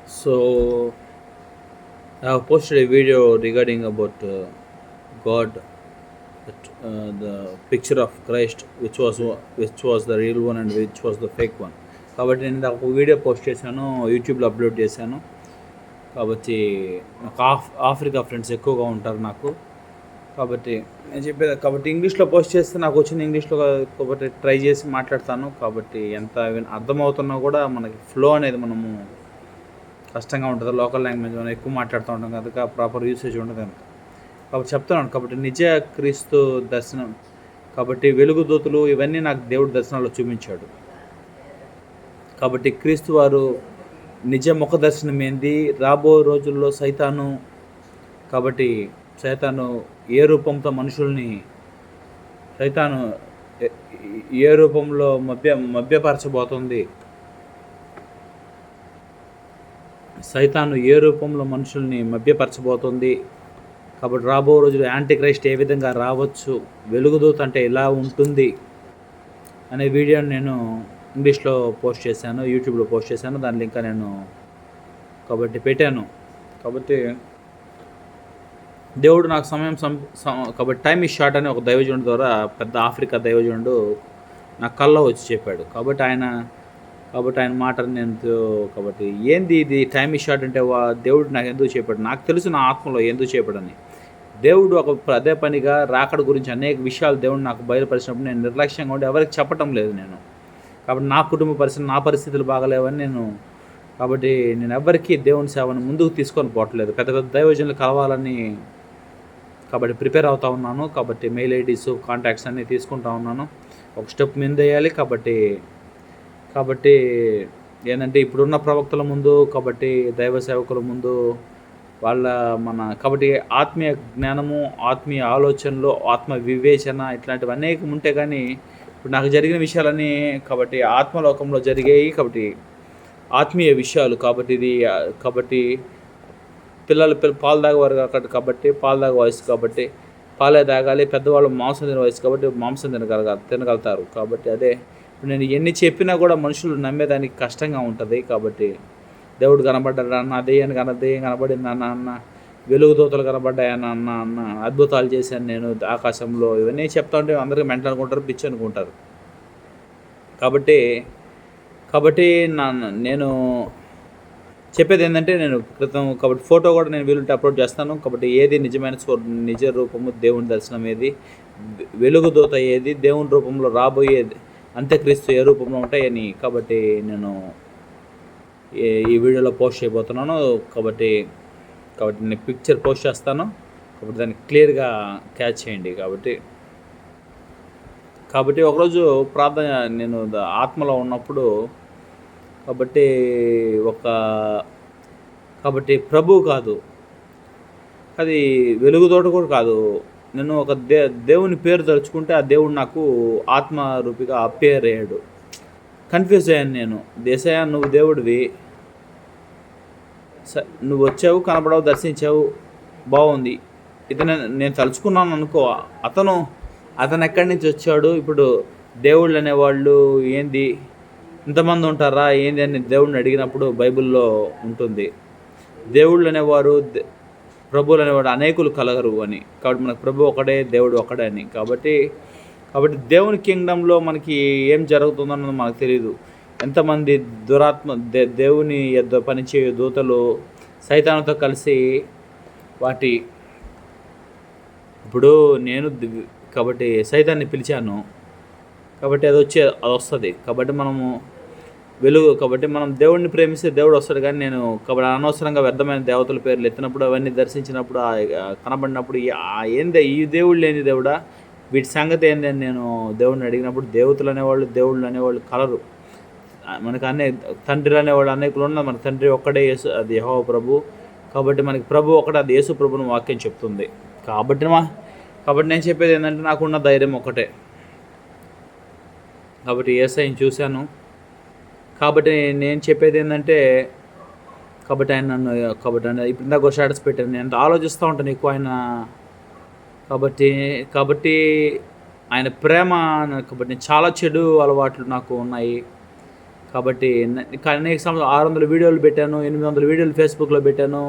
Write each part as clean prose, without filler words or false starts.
So I have posted a video regarding about God, the picture of Christ, which was the real one and which was the fake one. కాబట్టి నేను ఒక video post చేశాను, యూట్యూబ్లో upload చేశాను. కాబట్టి నాకు Africa friends ఎక్కువగా ఉంటారు నాకు. కాబట్టి నేను చెప్పేది కాబట్టి ఇంగ్లీష్లో పోస్ట్ చేస్తే నాకు వచ్చిన ఇంగ్లీష్లో కాబట్టి ట్రై చేసి మాట్లాడతాను. కాబట్టి ఎంత అర్థమవుతున్నా కూడా మనకి ఫ్లో అనేది మనము కష్టంగా ఉంటుంది. లోకల్ లాంగ్వేజ్ మనం ఎక్కువ మాట్లాడుతూ ఉంటాం కనుక ప్రాపర్ యూసేజ్ ఉండదు కనుక. కాబట్టి చెప్తున్నాను. కాబట్టి నిజ క్రీస్తు దర్శనం, కాబట్టి వెలుగుదూతలు ఇవన్నీ నాకు దేవుడి దర్శనాల్లో చూపించాడు. కాబట్టి క్రీస్తు వారు నిజ ముఖ దర్శనం ఏంది, రాబో రోజుల్లో సైతాను ఏ రూపంతో మనుషుల్ని సైతాను ఏ రూపంలో మభ్యపరచబోతుంది, సైతాను ఏ రూపంలో మనుషుల్ని మభ్యపరచబోతుంది. కాబట్టి రాబో రోజులు యాంటీ క్రైస్ట్ ఏ విధంగా రావచ్చు, వెలుగుదూత అంటే ఎలా ఉంటుంది అనే వీడియోని నేను ఇంగ్లీష్లో పోస్ట్ చేశాను, యూట్యూబ్లో పోస్ట్ చేశాను. దాని లింక్ నేను కాబట్టి పెట్టాను. కాబట్టి దేవుడు నాకు కాబట్టి టైమ్ ఈజ్ షార్ట్ అని ఒక దైవజనుడి ద్వారా, పెద్ద ఆఫ్రికా దైవజనుడు నా కల్లో వచ్చి చెప్పాడు. కాబట్టి ఆయన మాటను నేను కాబట్టి ఏంది ఇది టైమ్ ఈజ్ షార్ట్ అంటే దేవుడు నాకు ఎందుకు చెప్పాడు, నాకు తెలుసు నా ఆత్మలో ఎందుకు చెప్పాడని. దేవుడు అదే పనిగా రాకడ గురించి అనేక విషయాలు దేవుడు నాకు బయలుపరిచినప్పుడు నేను నిర్లక్ష్యంగా ఉండి ఎవరికి చెప్పటం లేదు నేను. కాబట్టి నా కుటుంబ పరిస్థితి, నా పరిస్థితులు బాగలేవని కాబట్టి నేను ఎవరికి దేవుని సేవను ముందుకు తీసుకొని పోవట్లేదు. పెద్ద పెద్ద దైవజనులు కలవాలని కాబట్టి ప్రిపేర్ అవుతూ ఉన్నాను. కాబట్టి మెయిల్ ఐడీస్, కాంటాక్ట్స్ అన్నీ తీసుకుంటా ఉన్నాను. ఒక స్టెప్ మీద వేయాలి. కాబట్టి ఏంటంటే ఇప్పుడున్న ప్రవక్తల ముందు, కాబట్టి దైవ సేవకుల ముందు కాబట్టి ఆత్మీయ జ్ఞానము, ఆత్మీయ ఆలోచనలు, ఆత్మ వివేచన ఇట్లాంటివి అనేకం ఉంటే కానీ ఇప్పుడు నాకు జరిగిన విషయాలన్నీ కాబట్టి ఆత్మలోకంలో జరిగాయి. కాబట్టి ఆత్మీయ విషయాలు కాబట్టి పిల్లలు పాలు తాగేవారు కాబట్టి పాలు తాగే వయసు, కాబట్టి పాలే తాగాలి. పెద్దవాళ్ళు మాంసం తినే వయసు కాబట్టి మాంసం తినగలుగుతారు. కాబట్టి అదే ఇప్పుడు నేను ఎన్ని చెప్పినా కూడా మనుషులు నమ్మేదానికి కష్టంగా ఉంటుంది. కాబట్టి దేవుడు కనబడ్డాడు అన్న, దెయ్యం కనబడింది అన్న, వెలుగుదూతలు కనబడ్డాయన్న అన్న, అద్భుతాలు చేశాను నేను ఆకాశంలో, ఇవన్నీ చెప్తా ఉంటే అందరికీ మెంటల్ అనుకుంటారు, పిచ్చి అనుకుంటారు. కాబట్టి నేను చెప్పేది ఏంటంటే నేను కాబట్టి ఫోటో కూడా నేను వీలుంటే అప్లోడ్ చేస్తాను. కాబట్టి ఏది నిజమైన నిజ రూపము, దేవుని దర్శనం ఏది, వెలుగుదూత ఏది, దేవుని రూపంలో రాబోయేది, అంత్యక్రీస్తు ఏ రూపంలో ఉంటాయని కాబట్టి నేను ఈ వీడియోలో పోస్ట్ చేయబోతున్నాను. కాబట్టి నేను పిక్చర్ పోస్ట్ చేస్తాను. కాబట్టి దాన్ని క్లియర్గా క్యాచ్ చేయండి. కాబట్టి ఒకరోజు ప్రార్థన నేను ఆత్మలో ఉన్నప్పుడు కాబట్టి ప్రభు కాదు, అది వెలుగుతోట కూడా కాదు, నేను ఒక దేవుని పేరు తలుచుకుంటే ఆ దేవుడు నాకు ఆత్మరూపిగా అప్పేర్ అయ్యాడు. కన్ఫ్యూజ్ అయ్యాను నేను. దేశయ్య, నువ్వు దేవుడివి, నువ్వు వచ్చావు, కనపడవు, దర్శించావు, బాగుంది. ఇతను నేను తలుచుకున్నాను అనుకో, అతను ఎక్కడి నుంచి వచ్చాడు, ఇప్పుడు దేవుళ్ళు అనేవాళ్ళు ఏంది, ఇంతమంది ఉంటారా ఏంది అని దేవుడిని అడిగినప్పుడు బైబిల్లో ఉంటుంది. దేవుళ్ళు అనేవారు, ప్రభువులు అనేవాడు అనేకులు కలగరు అని. కాబట్టి మనకు ప్రభు ఒకడే, దేవుడు ఒకడే అని. కాబట్టి దేవుని కింగ్డంలో మనకి ఏం జరుగుతుందన్నది మనకు తెలియదు. ఎంతమంది దురాత్మ దేవుని యొద్ద పనిచేయు దూతలు సైతానుతో కలిసి ఇప్పుడు నేను కాబట్టి సైతాన్ని పిలిచాను, కాబట్టి అది వస్తుంది. కాబట్టి మనం దేవుడిని ప్రేమిస్తే దేవుడు వస్తాడు. కానీ నేను కాబట్టి అనవసరంగా వ్యర్థమైన దేవతల పేర్లు ఎత్తినప్పుడు, అవన్నీ దర్శించినప్పుడు, కనబడినప్పుడు ఏంది ఈ దేవుళ్ళు, ఏంది దేవుడా, వీటి సంగతి ఏంది అని నేను దేవుడిని అడిగినప్పుడు, దేవుళ్ళు అనేవాళ్ళు కలరు. మనకు తండ్రి అనేవాళ్ళు అనేకులు ఉన్నారు. మన తండ్రి ఒక్కడే యేసు, అది యెహోవా ప్రభు. కాబట్టి మనకి ప్రభు ఒకటే, అది యేసు ప్రభుని వాక్యం చెప్తుంది. కాబట్టి నేను చెప్పేది ఏంటంటే నాకున్న ధైర్యం ఒకటే. కాబట్టి యేసయ్యని చూశాను. కాబట్టి నేను చెప్పేది ఏంటంటే కాబట్టి ఆయన ఇప్పుడు ఇందాక స్టేటస్ పెట్టాను, నేను ఎంత ఆలోచిస్తూ ఉంటాను ఎక్కువ ఆయన. కాబట్టి ఆయన ప్రేమ, కాబట్టి చాలా చెడు అలవాట్లు నాకు ఉన్నాయి. కాబట్టి అనేక 600 వీడియోలు పెట్టాను, 800 వీడియోలు ఫేస్బుక్లో పెట్టాను,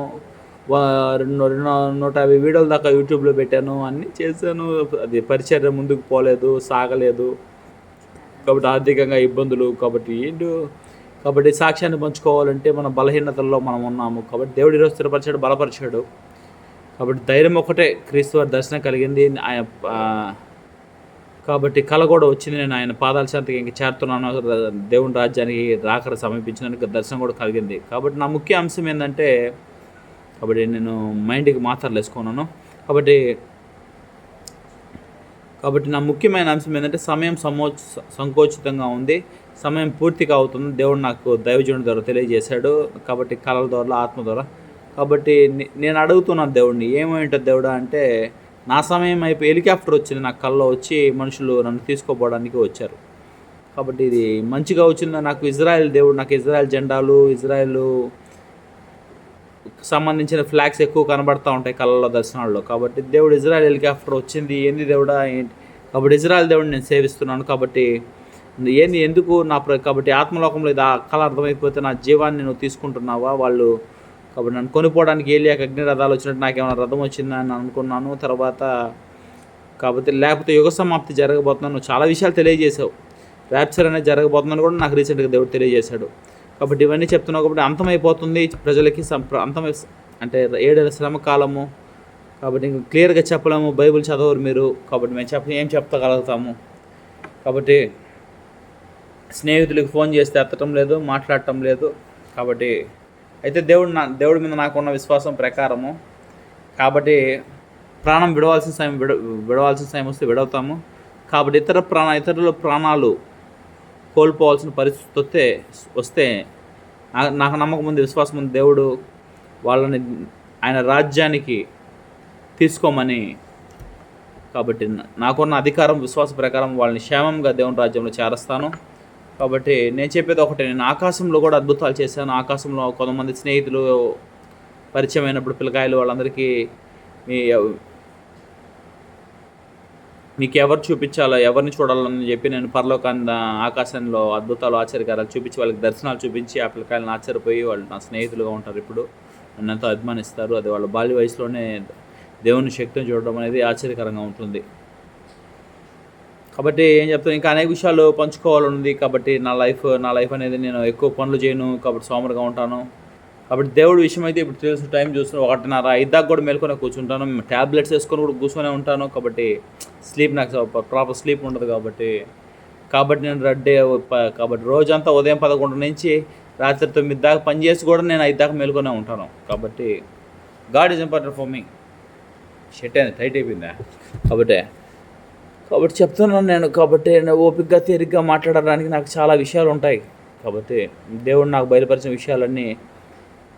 రెండు 150 వీడియోల దాకా యూట్యూబ్లో పెట్టాను, అన్నీ చేశాను. అది పరిచర్య ముందుకు పోలేదు, సాగలేదు. కాబట్టి ఆర్థికంగా ఇబ్బందులు, కాబట్టి సాక్ష్యాన్ని పంచుకోవాలంటే మన బలహీనతల్లో మనం ఉన్నాము. కాబట్టి దేవుడు ఈరోజు స్థిరపరిచాడు, బలపరిచాడు. కాబట్టి ధైర్యం ఒకటే, క్రీస్తు వారి దర్శనం కలిగింది. ఆయన కాబట్టి కళ కూడా వచ్చింది, నేను ఆయన పాదాల చెంతకి ఇంక చేరుతున్నాను, దేవుని రాజ్యానికి రాకడ సమీపించినందుకు దర్శనం కూడా కలిగింది. కాబట్టి నా ముఖ్య అంశం ఏంటంటే, కాబట్టి నేను మైండ్కి మాత్రలు వేసుకున్నాను. కాబట్టి నా ముఖ్యమైన అంశం ఏంటంటే, సమయం సంకోచితంగా ఉంది, సమయం పూర్తిగా అవుతుంది. దేవుడు నాకు దైవజనుడి ద్వారా తెలియజేశాడు. కాబట్టి కళల ద్వారా, ఆత్మ ద్వారా. కాబట్టి నేను అడుగుతున్నాను దేవుడిని, ఏమైంటుంది దేవుడా అంటే, నా సమయం అయిపోయి హెలికాప్టర్ వచ్చింది నాకు కళ్ళలో వచ్చి, మనుషులు నన్ను తీసుకోపోవడానికి వచ్చారు. కాబట్టి ఇది మంచిగా వచ్చింది. నాకు ఇజ్రాయెల్ దేవుడు, నాకు ఇజ్రాయెల్ జెండాలు, ఇజ్రాయెల్ సంబంధించిన ఫ్లాగ్స్ ఎక్కువ కనబడుతూ ఉంటాయి కళ్ళలో, దర్శనాల్లో. కాబట్టి దేవుడు ఇజ్రాయెల్ హెలికాప్టర్ వచ్చింది, ఏంది దేవుడా ఏంటి. కాబట్టి ఇజ్రాయెల్ దేవుడిని నేను సేవిస్తున్నాను. కాబట్టి ఎందుకు కాబట్టి ఆత్మలోకంలో ఇది ఆ కళ అర్థమైపోతే నా జీవాన్ని నువ్వు తీసుకుంటున్నావా వాళ్ళు. కాబట్టి నన్ను కొనుక్కోవడానికి ఏలియాకి అగ్నిరథాలు వచ్చినట్టు నాకేమైనా రథం వచ్చిందా అని అనుకున్నాను. తర్వాత కాబట్టి లేకపోతే యుగ సమాప్తి జరగబోతున్నాను, నువ్వు చాలా విషయాలు తెలియజేసావు. ర్యాప్చర్ అనేది జరగబోతుందని కూడా నాకు రీసెంట్గా దేవుడు తెలియజేశాడు. కాబట్టి ఇవన్నీ చెప్తున్నావు. కాబట్టి అంతమైపోతుంది ప్రజలకి, అంటే 7 ఏళ్ల శ్రమ కాలము. కాబట్టి ఇంక క్లియర్గా చెప్పలేము, బైబిల్ చదవరు మీరు. కాబట్టి మేము ఏం చెప్పగలుగుతాము. కాబట్టి స్నేహితులకు ఫోన్ చేస్తే ఎత్తటం లేదు, మాట్లాడటం లేదు. కాబట్టి అయితే దేవుడి మీద నాకున్న విశ్వాసం ప్రకారము, కాబట్టి ప్రాణం విడవాల్సిన సమయం వస్తే విడవుతాము. కాబట్టి ఇతరుల ప్రాణాలు కోల్పోవాల్సిన పరిస్థితి వస్తే నాకు నమ్మకం ఉంది, విశ్వాసం ఉంది, దేవుడు వాళ్ళని ఆయన రాజ్యానికి తీసుకోమని. కాబట్టి నాకున్న అధికారం, విశ్వాస ప్రకారం వాళ్ళని క్షేమంగా దేవుని రాజ్యంలో చేరస్తాను. కాబట్టి నేను చెప్పేది ఒకటే, నేను ఆకాశంలో కూడా అద్భుతాలు చేశాను. ఆకాశంలో కొంతమంది స్నేహితులు పరిచయం అయినప్పుడు, పిల్లకాయలు, వాళ్ళందరికీ మీకు ఎవరు చూపించాలో, ఎవరిని చూడాలని చెప్పి నేను పరలోకాన్ని, ఆకాశంలో అద్భుతాలు, ఆశ్చర్యకారాలు చూపించి, వాళ్ళకి దర్శనాలు చూపించి, ఆ పిల్లకాయలను ఆశ్చర్యపోయి వాళ్ళు నా స్నేహితులుగా ఉంటారు. ఇప్పుడు నన్ను ఎంతో అభిమానిస్తారు. అది వాళ్ళ బాల్య వయసులోనే దేవుని శక్తిని చూడడం అనేది ఆశ్చర్యకరంగా ఉంటుంది. కాబట్టి ఏం చెప్తాను, ఇంకా అనేక విషయాలు పంచుకోవాలన్నది. కాబట్టి నా లైఫ్ అనేది నేను ఎక్కువ పనులు చేయను, కాబట్టి సోమరుగా ఉంటాను. కాబట్టి దేవుడి విషయం అయితే ఇప్పుడు తెలుసు, టైం చూస్తున్నాను 1:30, 5 దాకా కూడా మేల్కొని కూర్చుంటాను. ట్యాబ్లెట్స్ వేసుకొని కూడా కూర్చొనే ఉంటాను. కాబట్టి నాకు ప్రాపర్ స్లీప్ ఉండదు. కాబట్టి నేను కాబట్టి రోజంతా ఉదయం 11 నుంచి రాత్రి 9 దాకా పనిచేసి కూడా నేను 5 దాకా మేల్కొనే ఉంటాను. కాబట్టి god is important for me. షెట్ అయింది, టైట్ అయిపోయిందా. కాబట్టి చెప్తున్నాను నేను. కాబట్టి ఓపికగా, తీరిగ్గా మాట్లాడడానికి నాకు చాలా విషయాలు ఉంటాయి. కాబట్టి దేవుడు నాకు బయలుపరిచిన విషయాలన్నీ,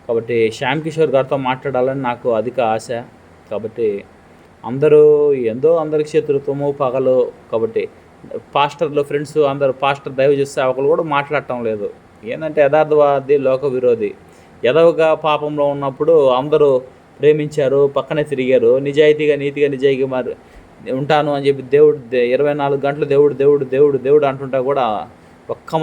కాబట్టి శ్యామ్ కిషోర్ గారితో మాట్లాడాలని నాకు అధిక ఆశ. కాబట్టి అందరికి శత్రుత్వము, పగలు. కాబట్టి పాస్టర్లు, ఫ్రెండ్స్ అందరూ, దైవ సేవకులు కూడా మాట్లాడటం లేదు. ఏంటంటే యథార్థవాది, లోక విరోధి. ఎదవగా పాపంలో ఉన్నప్పుడు అందరూ ప్రేమించారు, పక్కనే తిరిగారు. నీతిగా నిజాయితీగా ఉంటాను అని చెప్పి దేవుడు 24 గంటలు దేవుడు అంటుంటా కూడా ఒక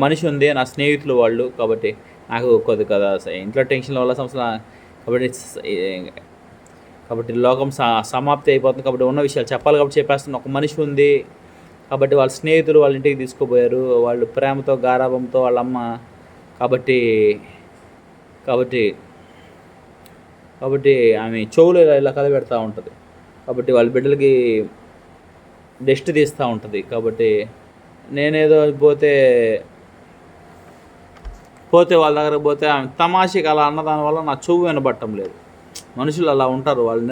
మనిషి ఉంది, నా స్నేహితులు వాళ్ళు. కాబట్టి నాకు కదా ఇంట్లో టెన్షన్ల వల్ల కాబట్టి లోకం సమాప్తి అయిపోతుంది. కాబట్టి ఉన్న విషయాలు చెప్పాలి కాబట్టి చెప్పేస్తున్నా. ఒక మనిషి ఉంది, కాబట్టి వాళ్ళ స్నేహితులు వాళ్ళ ఇంటికి తీసుకుపోయారు. వాళ్ళు ప్రేమతో, గారాభంతో వాళ్ళమ్మ కాబట్టి ఆమె చెవులు ఇలా కలబెడతా ఉంటుంది. కాబట్టి వాళ్ళ బిడ్డలకి డస్ట్ తీస్తూ ఉంటుంది. కాబట్టి నేనేదో పోతే వాళ్ళ దగ్గర పోతే ఆమె తమాషకి అలా అన్నదాని వల్ల నా చెవు వినబట్టం లేదు. మనుషులు అలా ఉంటారు. వాళ్ళు